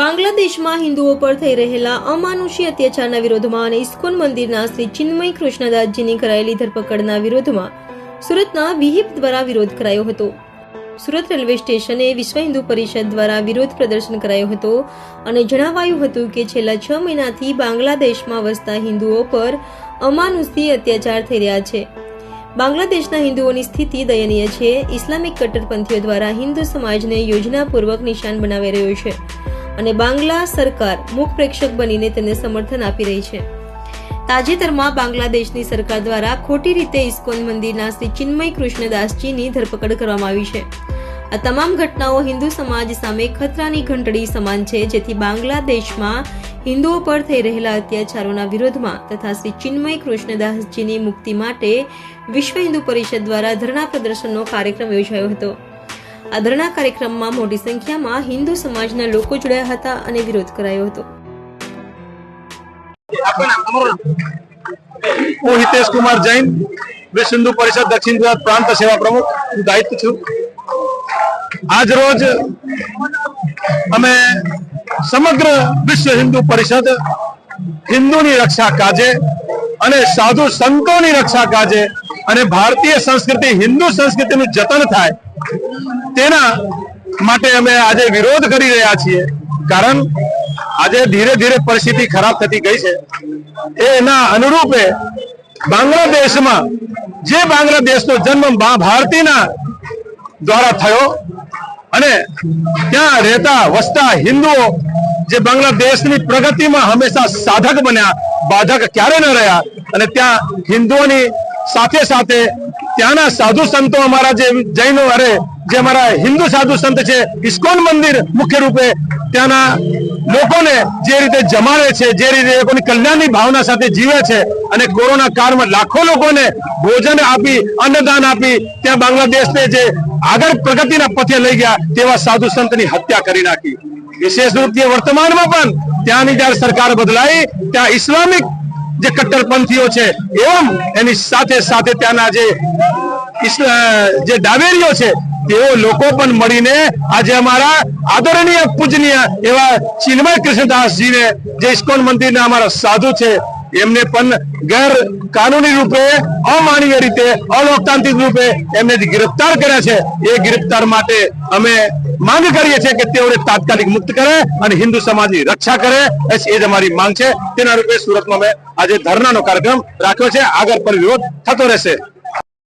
બાંગ્લાદેશમાં હિન્દુઓ પર થઈ રહેલા અમાનુષી અત્યાચારના વિરોધમાં અને ઇસ્કોન મંદિરના શ્રી ચિન્મય કૃષ્ણદાસજીની કરાયેલી ધરપકડના વિરોધમાં સુરતના વિહિપ દ્વારા વિરોધ કરાયો હતો। સુરત રેલવે સ્ટેશને વિશ્વ હિન્દુ પરિષદ દ્વારા વિરોધ પ્રદર્શન કરાયો હતો અને જણાવાયું હતું કે છેલ્લા 6 મહિનાથી બાંગ્લાદેશમાં વસતા હિન્દુઓ પર અમાનુષી અત્યાચાર થઈ રહ્યા છે। બાંગ્લાદેશના હિન્દુઓની સ્થિતિ દયનીય છે। ઇસ્લામિક કટ્ટરપંથીઓ દ્વારા હિન્દુ સમાજને યોજનાપૂર્વક નિશાન બનાવી રહ્યો છે અને બાંગ્લા સરકાર મુખ પ્રેક્ષક બનીને તેને સમર્થન આપી રહી છે। તાજેતરમાં બાંગ્લાદેશની સરકાર દ્વારા ખોટી રીતે ઇસ્કોન મંદિરના શ્રી ચિન્મય કૃષ્ણદાસજીની ધરપકડ કરવામાં આવી છે। આ તમામ ઘટનાઓ હિન્દુ સમાજ સામે ખતરાની ઘંટડી સમાન છે, જેથી બાંગ્લાદેશમાં હિન્દુઓ પર થઈ રહેલા અત્યાચારોના વિરોધમાં તથા શ્રી ચિન્મય કૃષ્ણદાસજીની મુક્તિ માટે વિશ્વ હિન્દુ પરિષદ દ્વારા ધરણા પ્રદર્શનનો કાર્યક્રમ યોજાયો હતો। આ ધરણા કાર્યક્રમમાં મોટી સંખ્યામાં હિન્દુ સમાજના લોકો જોડાયા હતા અને વિરોધ કરાયો હતો। હું હિતેશ કુમાર જૈન, વિશ્વ હિન્દુ પરિષદ દક્ષિણ ગુજરાત પ્રાંત સેવા પ્રમુખ દાયિત્વ છું। આજ રોજ અમે સમગ્ર વિશ્વ હિન્દુ પરિષદ હિન્દુની રક્ષા કાજે અને સાધુ સંતોની રક્ષા કાજે અને ભારતીય સંસ્કૃતિ હિન્દુ સંસ્કૃતિનું જતન થાય તેના માટે અમે આજે વિરોધ કરી રહ્યા છીએ। કારણ આજે ધીરે ધીરે પરિસ્થિતિ ખરાબ થતી ગઈ છે। એના અનુરૂપે બાંગ્લાદેશમાં જે બાંગ્લાદેશનો જન્મ ભારતીના દ્વારા થયો અને ત્યાં રહેતા વસતા હિન્દુઓ જે બાંગ્લાદેશની પ્રગતિમાં હંમેશા સાધક બન્યા, બાધક ક્યારે ન રહ્યા અને ત્યાં હિન્દુઓની સાથે સાથે ત્યાંના સાધુ સંતો અમારા જે જૈનો જે અમારા હિન્દુ સાધુ સંત છે, ઇસ્કોન મંદિર મુખ્ય રૂપે ત્યાંના લોકોને જે રીતે જમાડે છે, જે રીતે લોકોની કલ્યાણની ભાવના સાથે જીવે છે અને કોરોના કાળમાં લાખો લોકોને ભોજન આપી, અન્નદાન આપી ત્યાં બાંગ્લાદેશને જે આગળ પ્રગતિના પથે લઈ ગયા તેવા સાધુ સંતની હત્યા કરી નાખી। વિશેષ રૂપે વર્તમાનમાં પણ ત્યાંની જયારે સરકાર બદલાઈ ત્યાં ઇસ્લામિક જે કટ્ટરપંથીઓ છે એવમ એની સાથે સાથે ત્યાંના જે ડાવેરીઓ છે તેઓ લોકો પણ મળીને આજે અમારા આદરણીય પૂજનીય એવા ચિન્મય કૃષ્ણદાસજીને જે ઇસ્કોન મંદિરના અમારા સાધુ છે એમને પણ ગેર કાનૂની રૂપે, અમાનવીય રીતે, અલોકતાંત્રિક રૂપે એમને ગિરફ્તાર કર્યા છે। એ ગિરફ્તાર માટે અમે માંગ કરીએ છીએ કે તેઓને તાત્કાલિક મુક્ત કરે અને હિન્દુ સમાજની રક્ષા કરે, એ જ અમારી માંગ છે। તેના રૂપે સુરતમાં અમે આજે ધરણાનો કાર્યક્રમ રાખ્યો છે। આગળ પર વિરોધ થતો રહેશે।